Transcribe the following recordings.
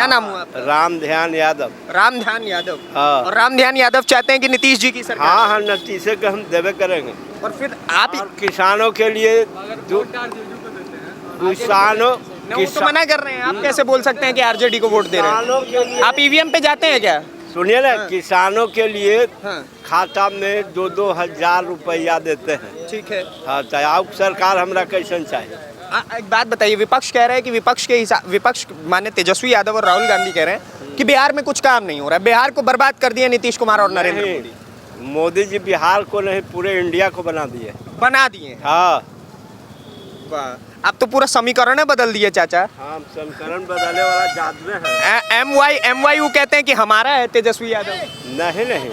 क्या नाम हुआ आपका? राम ध्यान यादव। राम ध्यान यादव। हाँ। और राम ध्यान यादव चाहते हैं कि नीतीश जी की सरकार। हाँ हाँ, नीतीश के हम देवे करेंगे। और फिर आप और किसानों के लिए किसानों वो तो मना कर रहे हैं, आप कैसे बोल सकते हैं कि आरजेडी को वोट दे रहे किसानों के हैं? लिए आप ईवीएम पे जाते हैं क्या? सुनिए ना, किसानों के लिए हाँ। खाता में 2-2 हजार रुपया देते हैं। ठीक है। हाँ, तो आप सरकार हमरा कैसन चाहिए? एक बात बताइए, विपक्ष कह रहे हैं कि विपक्ष माने तेजस्वी यादव और राहुल गांधी कह रहे हैं कि बिहार में कुछ काम नहीं हो रहा है, बिहार को बर्बाद कर दिया नीतीश कुमार और नरेंद्र मोदी। मोदी जी बिहार को नहीं, पूरे इंडिया को बना दिए। हाँ, वाह, आप तो पूरा समीकरण बदल दिए चाचा। हम समीकरण बदलने वाला जादू है। MYU कहते हैं कि हमारा है तेजस्वी यादव। नहीं नहीं,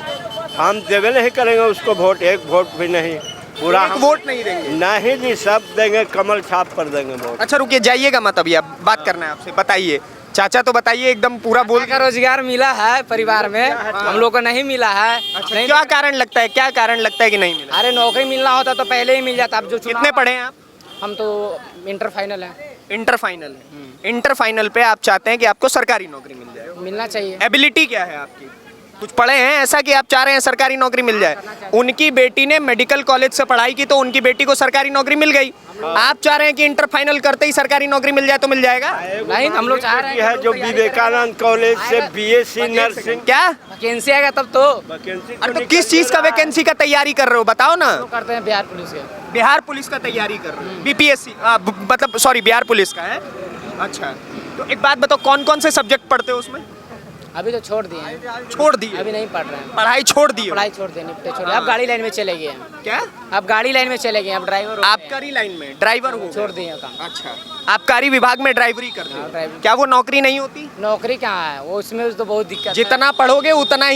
हम देवे नहीं करेंगे उसको वोट, एक वोट भी नहीं, पूरा एक वोट नहीं देंगे। नहीं जी, सब देंगे, कमल छाप पर देंगे वोट। अच्छा रुकिए, जाइएगा मत, अभी आप बात करना है आपसे, बताइए चाचा, तो बताइए एकदम पूरा बोल का रोजगार मिला है परिवार में, हम लोग को नहीं मिला है। अच्छा, क्या कारण लगता है, क्या कारण लगता है कि नहीं मिला? अरे नौकरी मिलना होता तो पहले ही मिल जाता। अब जो कितने पढ़े हैं आप? हम तो इंटर फाइनल है। इंटर फाइनल है। इंटर फाइनल पे आप चाहते हैं कि आपको सरकारी नौकरी मिल जाए, मिलना चाहिए। एबिलिटी क्या है आपकी? कुछ पढ़े हैं ऐसा कि आप चाह रहे हैं सरकारी नौकरी मिल जाए? उनकी बेटी ने मेडिकल कॉलेज से पढ़ाई की तो उनकी बेटी को सरकारी नौकरी मिल गई। आप चाह रहे हैं कि इंटर फाइनल करते ही सरकारी नौकरी मिल जाए तो मिल जाएगा? नहीं, हम लोग चाह रहे है जो विवेकानंद कॉलेज से BSc नर्सिंग। क्या वैकेंसी आएगा तब तो। अरे तो किस चीज का वैकेंसी का तैयारी कर रहे हो, बताओ ना। करते हैं बिहार पुलिस के। बिहार पुलिस का तैयारी कर रहे हो? BPSC मतलब सॉरी, बिहार पुलिस का है। अच्छा, तो एक बात बताओ, कौन कौन से सब्जेक्ट पढ़ते हो उसमें? अभी तो छोड़ दिए हैं। छोड़ दिए? अभी नहीं पढ़ रहे हैं, पढ़ाई छोड़ दी? पढ़ाई छोड़ दिए, निपटे छोड़ दिए। अब गाड़ी लाइन में चले गए हैं। क्या? अब गाड़ी लाइन में चले गए, अब ड्राइवर हो गए। आप कारी लाइन में ड्राइवर हो? छोड़ दिए काम। अच्छा, आप कारी विभाग में ड्राइवरी करते हाँ, हो? ड्राइवरी। क्या वो नौकरी नहीं होती? नौकरी कहाँ है वो, उसमें तो बहुत दिक्कत है। जितना पढ़ोगे उतना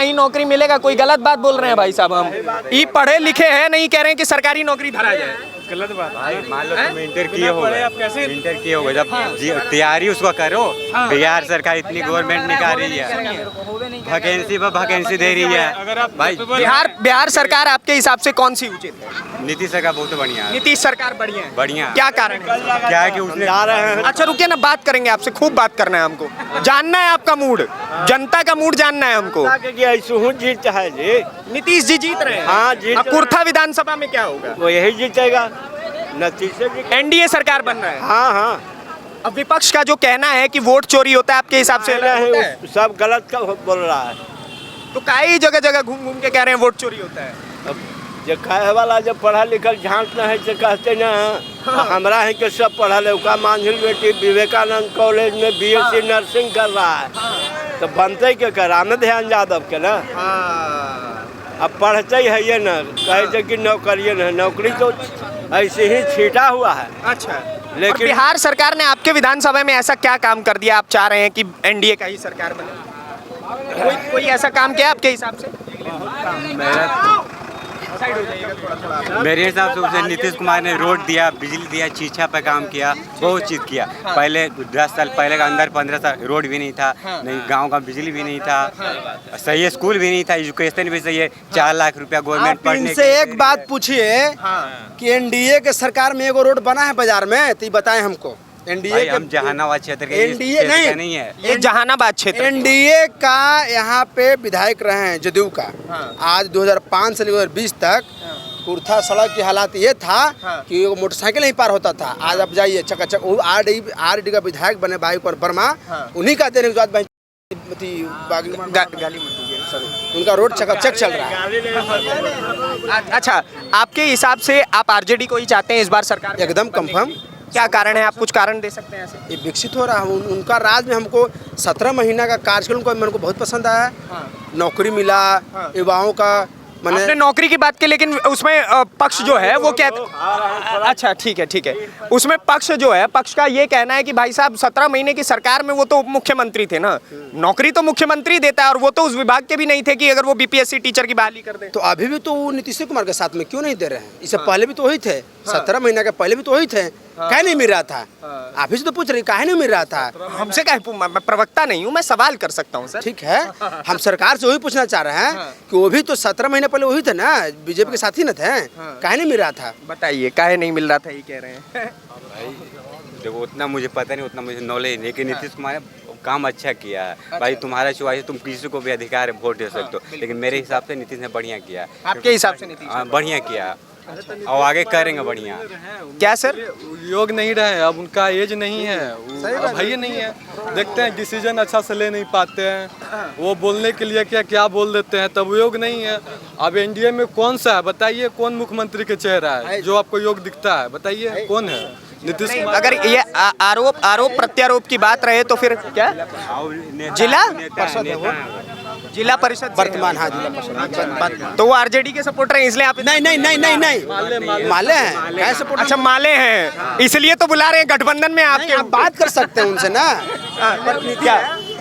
ही नौकरी मिलेगा। कोई गलत बात बोल रहे हैं भाई साहब? हम ये पढ़े लिखे हैं, नहीं कह रहे हैं कि सरकारी नौकरी धरा जाए। गलत बात भाई, मान लो तुम इंटर किए होगे, जब तैयारी उसको करो। बिहार सरकार इतनी गवर्नमेंट निकाल रही है, वैकेंसी पर वैकेंसी दे रही है भाई। बिहार सरकार आपके हिसाब से कौन सी उचित है? नीतीश सरकार बहुत बढ़िया है। नीतीश सरकार बढ़िया है? बढ़िया। क्या कारण है? क्या है कि उसने जा रहे हैं। अच्छा रुकिए ना, बात करेंगे आपसे, खूब बात करना है हमको, जानना है आपका मूड, जनता का मूड जानना है हमको। ऐसे जीत है जी, नीतीश जी जीत रहे हैं। हाँ, जीत रहे हैं। कुर्था विधानसभा में क्या होगा? वो यही जीतेगा, नीतीश जी। NDA सरकार बन रहा है। हाँ हाँ, अब विपक्ष का जो कहना है कि वोट चोरी होता है, आपके हिसाब से होता है? सब गलत का बोल रहा है। तो काहे जगह जगह घूम घूम के कह रहे हैं वोट चोरी होता है? अब जो कहे वाला जब पढ़ा लिखल झांक न है तो कहते ना। हमरा है कि सब पढ़ा लिखा, मांझिल बेटी विवेकानंद कॉलेज में BSc नर्सिंग कर रहा है, तो बनते के कर राम ध्यान यादव के ना। अब पढ़ते है ये ना, कहे कि नौकरी न, नौकरी तो ऐसे ही छीटा हुआ है। अच्छा, लेकिन बिहार सरकार ने आपके विधानसभा में ऐसा क्या काम कर दिया आप चाह रहे हैं कि NDA का ही सरकार बने? कोई ऐसा काम किया आपके हिसाब से? मेरे हिसाब से उसे नीतीश कुमार ने रोड दिया, बिजली दिया, शिक्षा पे काम किया, बहुत चीज़ किया। पहले 10 साल पहले का अंदर 15 साल रोड भी नहीं था, नहीं गांव का बिजली भी नहीं था, सही स्कूल भी नहीं था, एजुकेशन भी सही है। 4 लाख रुपया गवर्नमेंट पढ़ने इनसे एक बात पूछिए कि NDA के सरकार में एगो रोड बना है बाजार में, तो बताएं हमको। NDA के हम जहानाबाद क्षेत्र के NDA नहीं है, ये जहानाबाद क्षेत्र। NDA का यहाँ पे विधायक रहे हैं जदयू का। आज 2005 से 2020 तक कुर्था सड़क की हालात ये था कि वो मोटरसाइकिल नहीं पार होता था। आज आप जाइए चकाचक, वो RD का विधायक बने भाई और वर्मा, उन्हीं का देने के बाद उनका रोड चकाचक चल रहा है। अच्छा, आपके हिसाब से आप RJD को ही चाहते हैं इस बार सरकार? एकदम कंफर्म। क्या कारण है, आप कुछ कारण दे सकते हैं ऐसे? ये विकसित हो रहा है उनका राज में। हमको 17 महीना का कार्यकाल उनको मेरे को बहुत पसंद आया। नौकरी मिला युवाओं का, आपने नौकरी की बात की, लेकिन उसमें पक्ष जो है वो क्या, अच्छा ठीक है, उसमें पक्ष जो है, पक्ष का ये कहना है कि भाई साहब 17 महीने की सरकार में वो तो उप मुख्यमंत्री थे ना, नौकरी तो मुख्यमंत्री देता है, और वो तो उस विभाग के भी नहीं थे कि अगर वो BPSC टीचर की बहाली कर दे। तो अभी भी तो वो नीतीश कुमार के साथ में क्यों नहीं दे रहे हैं? इससे पहले भी तो वही थे, 17 महीना के पहले भी तो वही थे। काहे नहीं मिल रहा था? आप ही से तो पूछ रही, काहे नहीं मिल रहा था? हमसे काहे, मैं प्रवक्ता नहीं हूँ, मैं सवाल कर सकता हूँ सर। ठीक है, हम सरकार से वही पूछना चाह रहे हैं कि वो भी तो 17 महीने पहले वही थे ना, बीजेपी के साथी न थे, काहे नहीं मिल रहा था? बताइए काहे नहीं मिल रहा था, ये कह रहे हैं। देखो उतना मुझे पता नहीं, उतना मुझे नॉलेज नहीं कि नीतीश कुमार काम अच्छा किया है। भाई तुम्हारा चॉइस, तुम किसी को भी अधिकार है वोट दे सकते हो, लेकिन मेरे हिसाब से नीतीश ने बढ़िया किया। आपके हिसाब से नीतीश हाँ, बढ़िया किया और आगे करेंगे बढ़िया। क्या सर? योग नहीं रहे, अब उनका एज नहीं है, अब भाई नहीं है, देखते हैं डिसीजन अच्छा से ले नहीं पाते हैं, वो बोलने के लिए क्या क्या बोल देते हैं, तब योग नहीं है। अब एनडीए में कौन सा है बताइए, कौन मुख्यमंत्री के चेहरा है जो आपको योग दिखता है, बताइए कौन है? नीतीश कुमार। अगर ये आरोप प्रत्यारोप की बात रहे तो फिर क्या जिला जिला परिषद से वर्तमान, हाँ जिला परिषद। तो वो आरजेडी के सपोर्टर हैं इसलिए आप नहीं नहीं नहीं नहीं नहीं, माले हैं, क्या सपोर्ट? अच्छा माले हैं इसलिए तो बुला रहे हैं गठबंधन में आपके। आप बात कर सकते हैं उनसे ना। क्या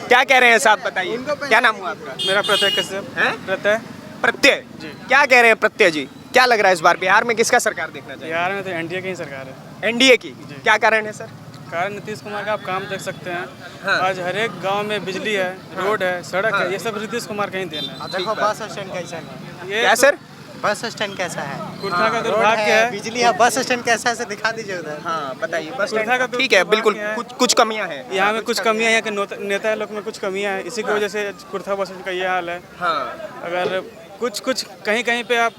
क्या कह रहे हैं साहब, बताइए क्या नाम हुआ आपका? मेरा प्रत्यय कश्यप है। प्रत्यय प्रत्यय क्या कह रहे हैं प्रत्यय जी? क्या लग रहा है इस बार बिहार में किसका सरकार देखना चाहिए? बिहार में तो एनडीए की ही सरकार है। एनडीए की। क्या कारण है सर? कारण नीतीश कुमार का आप काम देख सकते हैं, आज हर एक गांव में बिजली है, रोड है, सड़क है, ये सब नीतीश कुमार का ही देना है। देखो बस स्टैंड कैसा है, ये क्या तो सर? बस स्टैंड कैसा है, कुर्था का दुर्भाग्य है। बिजली है, बस स्टैंड कैसा है दिखा दीजिए उधर। हाँ बताइए बस कुर्था का ठीक है, बिल्कुल दुर्भाग्य है। कुछ कमियां हैं यहाँ में कुछ कमियां हैं कि नेता लोग में कुछ कमियां हैं, इसी की वजह से कुर्था बस का ये हाल है। हाँ अगर कुछ कहीं कहीं पे आप,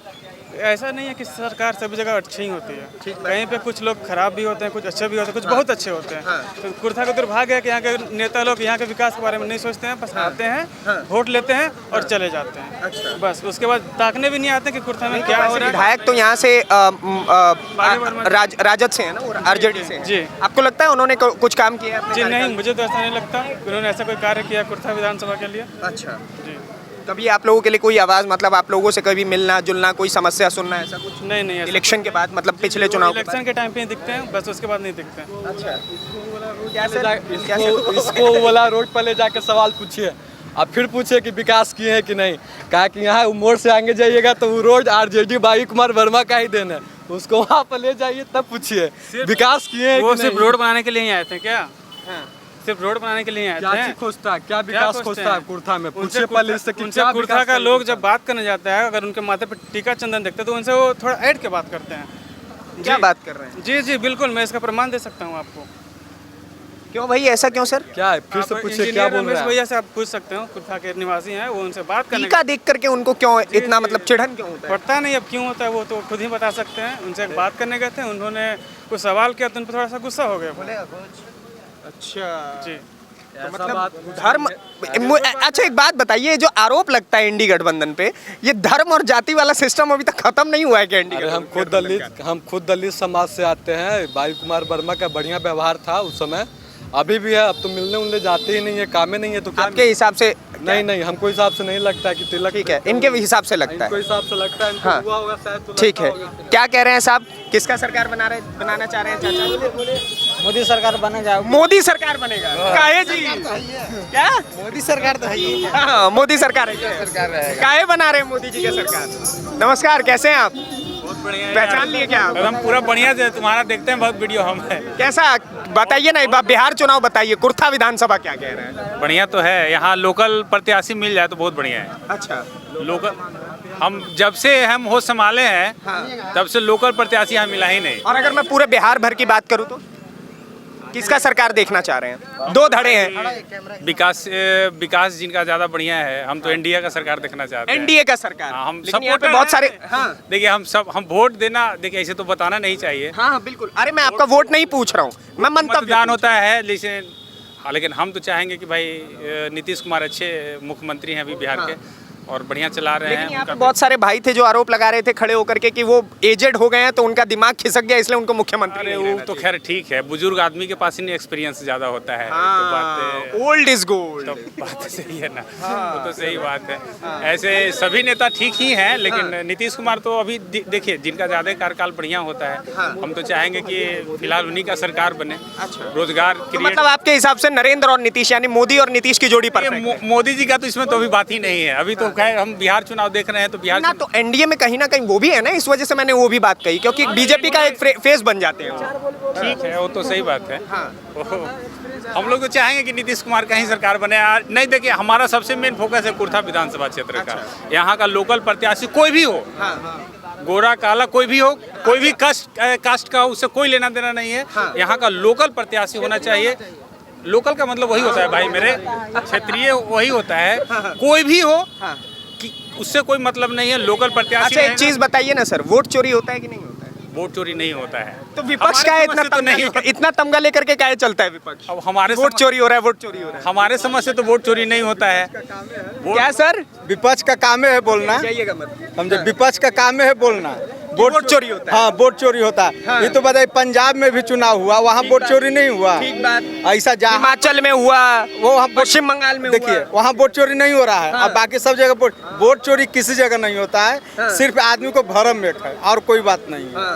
ऐसा नहीं है कि सरकार सभी जगह अच्छी ही होती है, कहीं पे कुछ लोग खराब भी होते हैं, कुछ अच्छे भी होते हैं, कुछ बहुत अच्छे होते हैं। तो कुर्था का दुर्भाग्य है कि यहाँ के नेता लोग यहाँ के विकास के बारे में नहीं सोचते हैं, बस आते हैं, वोट लेते हैं और चले जाते हैं, बस उसके बाद ताकने भी नहीं आते कि कुर्था में क्या हो रहा है। विधायक तो यहाँ से राजद से है ना, आरजेडी से है। जी। आपको लगता है उन्होंने कुछ काम किया है? जी नहीं, मुझे तो ऐसा नहीं लगता उन्होंने ऐसा कोई कार्य किया कुर्था विधानसभा के लिए। अच्छा, जी कभी आप लोगों के लिए कोई आवाज, मतलब आप लोगों से कभी मिलना जुलना, कोई समस्या सुनना, ऐसा कुछ? नहीं नहीं, ऐसा इलेक्शन के बाद, मतलब पिछले चुनाव के इलेक्शन के टाइम पे ही दिखते हैं, बस उसके बाद नहीं दिखते हैं। बाद? अच्छा क्या सर? इसको वाला रोड पर ले जाकर सवाल पूछिए, आप फिर पूछिए कि विकास किए हैं कि नहीं, कहा कि यहाँ मोड़ से आगे जाइएगा तो वो रोड आरजेडी भाई कुमार वर्मा का ही देना है, उसको वहाँ पर ले जाइए तब पूछिए विकास किए हैं। वो सिर्फ रोड बनाने के लिए ही आए थे क्या? सिर्फ रोड बनाने के लिए आए थे? क्या खोजता है, क्या विकास खोजता है कुर्था में? पूछिए पहले इससे कि क्या कुर्था का लोग जब बात करने जाता है, अगर उनके माथे पे टीका चंदन देखते हैं तो उनसे वो थोड़ा ऐड के बात करते हैं। क्या बात कर रहे हैं? जी जी बिल्कुल, मैं इसका प्रमाण दे सकता हूँ आपको। क्यों भाई, ऐसा क्यों सर? क्या है, फिर से पूछिए क्या बोल रहे हैं? भैया से आप पूछ सकते हो, कुर्था के निवासी हैं, वो उनसे बात करने टीका देख करके उनको क्यों इतना मतलब चिढ़न क्यों होता है? पता नहीं अब क्यों होता है, वो तो खुद ही बता सकते हैं। उनसे बात करने गए थे, उन्होंने कुछ सवाल किया तो उन पर थोड़ा सा गुस्सा हो गया। अच्छा जी तो मतलब धर्म। अच्छा एक बात बताइए, जो आरोप लगता है इंडी गठबंधन पे, ये धर्म और जाति वाला सिस्टम अभी तक खत्म नहीं हुआ है क्या इंडी? हम खुद दलित समाज से आते हैं। भाई कुमार वर्मा का बढ़िया व्यवहार था उस समय, अभी भी है, अब तो मिलने उलने जाते ही नहीं है, कामे नहीं है तो क्या? आपके हिसाब से? नहीं हमको हिसाब से नहीं लगता है कि तिलक। ठीक है, इनके हिसाब से लगता है। हिसाब से लगता है, हाँ। हुआ होगा शायद तो ठीक है, लगता होगा। क्या कह रहे हैं साहब, किसका सरकार बनाना चाह रहे हैं चाचा? मोदी सरकार बने जाओ। मोदी सरकार बनेगा? काहे जी? क्या मोदी सरकार तो है ही। हाँ, मोदी सरकार है क्या? काहे बना रहे हैं मोदी जी की सरकार? नमस्कार, कैसे हैं आप? बहुत बढ़िया, पहचान लिए क्या आप? हम पूरा बढ़िया से तुम्हारा देखते हैं, बहुत वीडियो हम है। कैसा बताइए ना, एक बार बिहार चुनाव बताइए, कुर्था विधानसभा क्या कह रहे हैं? बढ़िया तो है, यहाँ लोकल प्रत्याशी मिल जाए तो बहुत बढ़िया है। अच्छा, लोकल हम जब से हम होश संभाले हैं तब से लोकल प्रत्याशी यहाँ मिला ही नहीं। और अगर मैं पूरे बिहार भर की बात करूँ तो किसका सरकार देखना चाह रहे हैं? दो धड़े हैं। विकास जिनका ज्यादा बढ़िया है, हम तो एनडीए का सरकार देखना चाहते हैं। एनडीए का सरकार। हाँ, हम लेकिन यहाँ पे सपोर्टर बहुत सारे। हैं। हाँ देखिए हम वोट देना, देखिए ऐसे तो बताना नहीं चाहिए। हाँ बिल्कुल, अरे मैं आपका वोट नहीं पूछ रहा हूँ, मैं मंतव्य मतदान होता है, लेकिन हम तो चाहेंगे कि भाई नीतीश कुमार अच्छे मुख्यमंत्री हैं अभी बिहार के, और बढ़िया चला रहे लेकिन हैं। यहाँ पे बहुत सारे भाई थे जो आरोप लगा रहे थे खड़े होकर के कि वो एजेड हो गए हैं तो उनका दिमाग खिसक गया, इसलिए उनको मुख्यमंत्री अरे नहीं वो रहना तो चाहिए। खैर ठीक है, बुजुर्ग आदमी के पास ही एक्सपीरियंस ज्यादा होता है, तो बात ओल्ड इज गोल्ड। तो बात सही है ना। वो तो सही बात है। ऐसे सभी नेता ठीक ही हैं, लेकिन नीतीश कुमार तो अभी देखिए जिनका ज्यादा कार्यकाल बढ़िया होता है, हम तो चाहेंगे कि फिलहाल उन्हीं का सरकार बने। रोजगार तो क्रिएट। मतलब आपके हिसाब से नरेंद्र और नीतीश, यानी मोदी और नीतीश की जोड़ी परफेक्ट है? मोदी जी का तो इसमें तो अभी बात ही नहीं है। अभी तो खैर हम बिहार चुनाव देख रहे हैं, तो बिहार ना तो एनडीए में कहीं ना कहीं वो भी है ना, इस वजह से मैंने वो भी बात कही, क्योंकि बीजेपी का एक फेस बन जाते हैं वो। ठीक है, वो तो सही बात है। हम लोग तो चाहेंगे कि नीतीश कुमार का ही सरकार बने। नहीं, देखिए हमारा सबसे मेन फोकस है कुर्था विधानसभा क्षेत्र का। यहाँ का लोकल प्रत्याशी कोई भी हो, गोरा काला कोई भी हो, कोई भी कास्ट का, उससे कोई लेना देना नहीं है। यहाँ का लोकल प्रत्याशी होना चाहिए, लोकल का मतलब वही होता है भाई मेरे, क्षेत्रीय वही होता है, कोई भी हो कि उससे कोई मतलब नहीं है। लोकल प्रत्याशी अच्छा एक रहेगा, चीज बताइए ना सर, वोट चोरी होता है कि नहीं होता है? वोट चोरी नहीं होता है। तो विपक्ष हमारे का है समझ से तो नहीं होता। इतना तमगा लेकर के क्या चलता है विपक्ष? अब हमारे वोट समझ- चोरी हो रहा है, वोट चोरी हो रहा है। हमारे समझ से तो वोट चोरी नहीं होता है। क्या सर? विपक्ष का काम है बोलना, जाइएगा मत। समझे, विपक्ष का काम है बोलना। वोट चोरी होता है। हाँ, वोट चोरी होता है। हाँ। ये तो बताइए, पंजाब में भी चुनाव हुआ, वहाँ वोट चोरी नहीं हुआ। ठीक बात। ऐसा जहाँ हिमाचल में हुआ, वो हम पश्चिम बंगाल में देखिए, हुआ। वहाँ वोट चोरी नहीं हो रहा है। हाँ। अब बाकी सब जगह वोट चोरी किसी जगह नहीं होता है। सिर्फ आदमी को भरम में है और कोई बात नहीं है।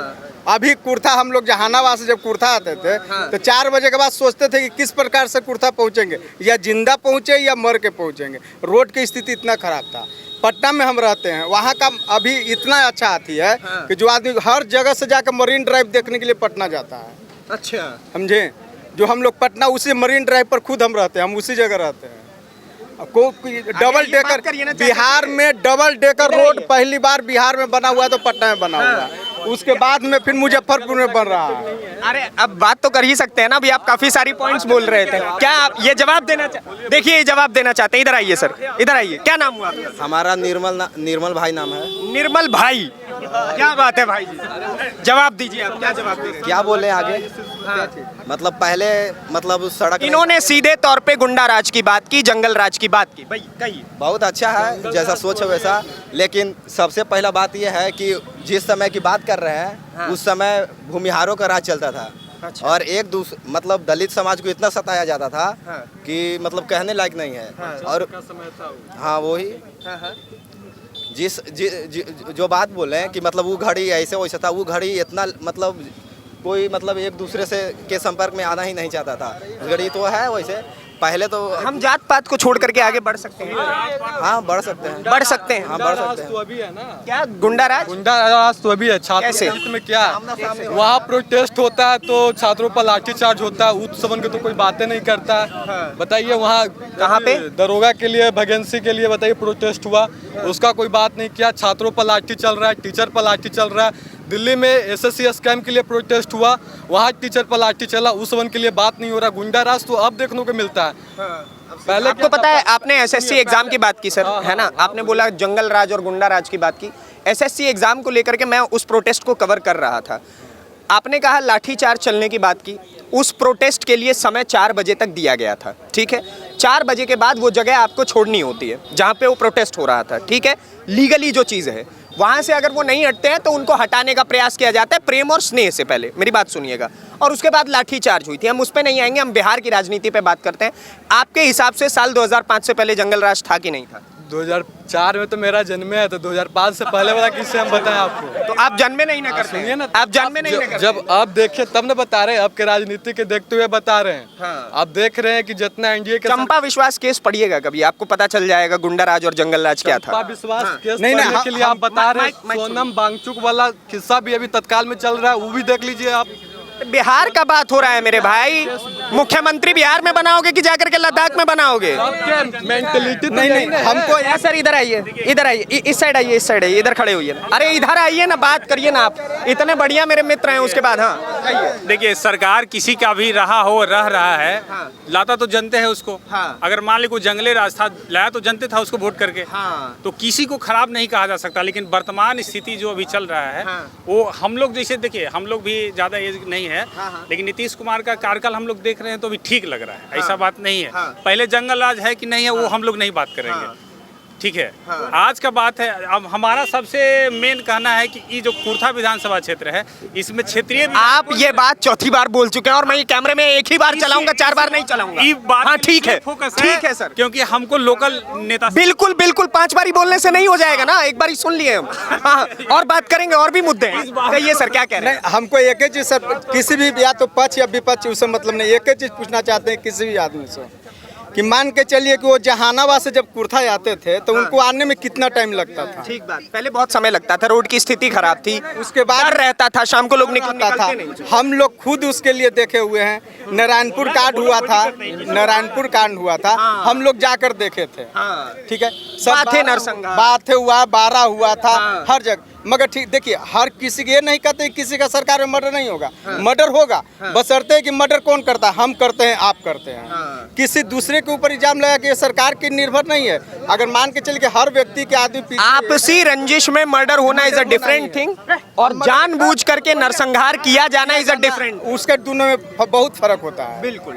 अभी कुर्था हम लोग जहानाबाद से जब कुर्था आते थे तो 4 बजे के बाद सोचते थे कि किस प्रकार से कुर्था पहुंचेंगे, या जिंदा पहुंचे या मर के पहुंचेंगे। रोड की स्थिति इतना खराब था। पटना में हम रहते हैं, वहाँ का अभी इतना अच्छा आती है कि जो आदमी हर जगह से जाकर मरीन ड्राइव देखने के लिए पटना जाता है। अच्छा, समझे, जो हम लोग पटना उसी मरीन ड्राइव पर खुद हम रहते हैं, हम उसी जगह रहते हैं। डबल ये बात डेकर करिए ना, बिहार में डबल डेकर रोड पहली बार बिहार में बना हुआ है, तो पटना में बना हुआ है। उसके बाद में फिर मुजफ्फरपुर में बन रहा है। अरे अब बात तो कर ही सकते हैं ना, अभी आप काफी सारी पॉइंट्स बोल रहे थे। क्या आप ये जवाब देना देखिए, ये जवाब देना चाहते हैं? इधर आइए सर, इधर आइए। क्या नाम हुआ आपका? हमारा निर्मल भाई नाम है। निर्मल भाई, क्या बात है भाई जी, जवाब दीजिए। आप क्या जवाब दे रहे हैं? क्या बोले आगे? मतलब पहले मतलब सड़क इन्होंने सीधे तौर पे गुंडा राज की बात की, जंगल राज की बात की। भाई कहिए। बहुत अच्छा है, जैसा सोच है वैसा। लेकिन सबसे पहला बात यह है कि जिस समय की बात कर रहे हैं उस समय भूमिहारों का राज चलता था। अच्छा। और एक दूसरे मतलब दलित समाज को इतना सताया जाता था कि मतलब कहने लायक नहीं है। और हाँ वही जो बात बोले कि मतलब वो घड़ी ऐसे वैसा था, वो घड़ी इतना मतलब कोई मतलब एक दूसरे से के संपर्क में आना ही नहीं चाहता था। घड़ी तो है वैसे, पहले तो हम जात पात को छोड़ करके आगे बढ़ सकते हैं? हाँ बढ़ सकते हैं, बढ़ सकते हैं। हाँ बढ़ सकते हैं। तो अभी है ना, क्या गुंडा राज? गुंडा राज तो अभी है। छात्र कैसे? हित में क्या, वहाँ प्रोटेस्ट होता है तो छात्रों पर लाठीचार्ज होता है, उच्च सदन की तो कोई बातें नहीं करता। बताइए वहाँ कहाँ पे? दरोगा के लिए, वैकेंसी के लिए बताइए प्रोटेस्ट हुआ, उसका कोई बात नहीं किया। छात्रों पर लाठी चल रहा है, टीचर पर लाठी चल रहा है। दिल्ली में एसएससी स्कैम के लिए प्रोटेस्ट हुआ, वहाँ टीचर पर लाठी चला, उस सदन के लिए बात नहीं हो रहा। गुंडा राज तो अब देखने को मिलता है। पहले आपको पता है, आपने एसएससी एग्जाम की बात की सर, है ना? आपने बोला जंगल राज और गुंडा राज की बात की। एसएससी एग्जाम को लेकर के मैं उस प्रोटेस्ट को कवर कर रहा था। आपने कहा लाठीचार्ज चलने की बात की। उस प्रोटेस्ट के लिए समय 4 बजे तक दिया गया था, ठीक है? 4 बजे के बाद वो जगह आपको छोड़नी होती है जहाँ पे वो प्रोटेस्ट हो रहा था, ठीक है? लीगली जो चीज़ है, वहाँ से अगर वो नहीं हटते हैं तो उनको हटाने का प्रयास किया जाता है, प्रेम और स्नेह से पहले। मेरी बात सुनिएगा। और उसके बाद लाठीचार्ज हुई थी। हम उस पर नहीं आएंगे, हम बिहार की राजनीति पे बात करते हैं। आपके हिसाब से साल 2005 से पहले जंगल राज था कि नहीं था? 2004 में तो मेरा जन्म है, तो 2005 से पहले वाला किससे हम बताएं आपको? तो आप जन्मे नहीं ना करते सुनिए हैं? ना, आप जन्मे नहीं ना करते? जब आप देखे तब न बता रहे हैं, अब के राजनीति के देखते हुए बता रहे हैं। हाँ। आप देख रहे हैं कि जितना एनडीए के चंपा विश्वास केस पढ़िएगा कभी, आपको पता चल जाएगा गुंडा राज और जंगल राज क्या चंपा था। विश्वास केस नहीं, पढ़ने नहीं, के लिए आप बता रहे हैं। माइक सोनम वांगचुक वाला किस्सा भी अभी तत्काल में चल रहा है, वो भी देख लीजिए आप। बिहार का बात हो रहा है मेरे भाई। मुख्यमंत्री बिहार में बनाओगे कि जाकर के लद्दाख में बनाओगे? आपके मेंटलिटी तो नहीं, यही नहीं, है। हमको यार सर इधर आइए, इधर आइए, इस साइड आइए, इस साइड आइए, इधर खड़े होइए। अरे इधर आइए ना, बात करिए ना। आप इतने बढ़िया मेरे मित्र हैं। उसके बाद हाँ देखिए, सरकार किसी का भी रहा हो, रह रहा है, लाता तो जनते हैं उसको। अगर मान ली कोई जंगली राज था, लाया तो जनते था उसको वोट करके। तो किसी को खराब नहीं कहा जा सकता। लेकिन वर्तमान स्थिति जो अभी चल रहा है वो हम लोग जैसे, देखिए हम लोग भी ज़्यादा एज नहीं है, लेकिन नीतीश कुमार का कार्यकाल हम लोग देख रहे हैं तो अभी ठीक लग रहा है। ऐसा बात नहीं है। पहले जंगल राज है कि नहीं है वो हम लोग नहीं बात करेंगे, ठीक है? आज का बात है। अब हमारा सबसे मेन कहना है कि ये जो कुर्था विधानसभा क्षेत्र है, इसमें क्षेत्रीय आप ये बात चौथी बार बोल चुके हैं और मैं ये कैमरे में एक ही बार चलाऊंगा, 4 बार नहीं चलाऊंगा। ये बात हाँ ठीक है, फोकस ठीक है सर। क्योंकि हमको लोकल नेता बिल्कुल बिल्कुल 5 बारी बोलने से नहीं हो जाएगा ना, एक बारी सुन लिए हम। हाँ, और बात करेंगे, और भी मुद्दे हैं। कहिए सर, क्या कह रहे हैं? नहीं, हमको एक ही चीज सर, किसी भी या तो पक्ष या विपक्ष उससे मतलब नहीं, एक ही चीज पूछना चाहते हैं किसी भी आदमी से कि मान के चलिए कि वो जहानाबाद से जब कुर्था आते थे तो उनको आने में कितना टाइम लगता था? ठीक बात, पहले बहुत समय लगता था, रोड की स्थिति खराब थी, उसके बाद डर रहता था, शाम को लोग निकलता था। नहीं। हम लोग खुद उसके लिए देखे हुए हैं। नारायणपुर कांड हुआ था, नारायणपुर कांड हुआ था, हम लोग जाकर देखे थे, ठीक है? सब बाथे नरसंहार। बात हुआ, 12 हुआ था, हर जगह। मगर ठीक देखिए, हर किसी के ये नहीं कहते कि किसी का सरकार में मर्डर नहीं होगा, मर्डर होगा, बशर्ते है कि मर्डर कौन करता है, हम करते हैं, आप करते हैं। किसी दूसरे के ऊपर इल्जाम लगा कि ये सरकार की निर्भर नहीं है। अगर मान के चलिए कि हर व्यक्ति के आदमी पीछे आपसी रंजिश में मर्डर होना इज अ डिफरेंट थिंग, और जानबूझ करके नरसंहार किया जाना इज अ डिफरेंट। उसके दोनों में बहुत फर्क होता है। बिल्कुल।